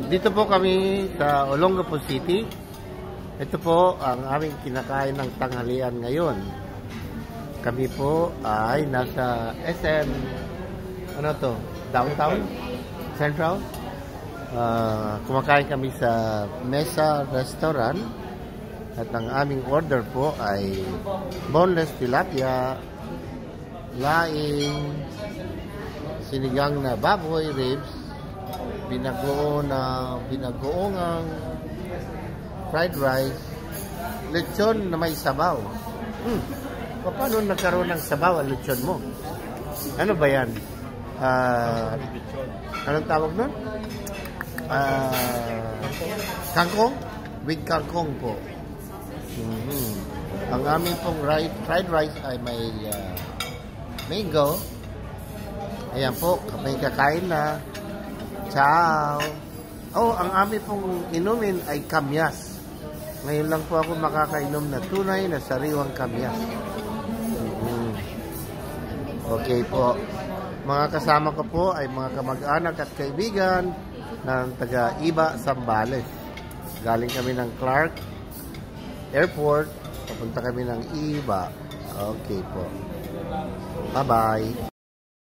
Dito po kami sa Olongapo City. Ito po ang aming kinakain ng tanghalian ngayon. Kami po ay nasa SM, ano to? Downtown? Central? Kumakain kami sa Mesa Restaurant. At ang aming order po ay boneless tilapia, laing, sinigang na baboy ribs, binagoongang fried rice, lechon na may sabaw. Paano nagkaroon ng sabaw ang lechon mo? Ano ba yan? Anong tawag nun? Kangkong? With kangkong po. Ang aming pong fried rice ay may mango. Ayan po, may kakain na. Ciao! Oh, ang aming pong inumin ay kamyas. Ngayon lang po ako makakainom na tunay na sariwang kamyas. Okay po. Mga kasama ko po ay mga kamag-anak at kaibigan ng taga-Iba, Zambales. Galing kami ng Clark Airport. Papunta kami ng Iba. Okay po. Bye-bye.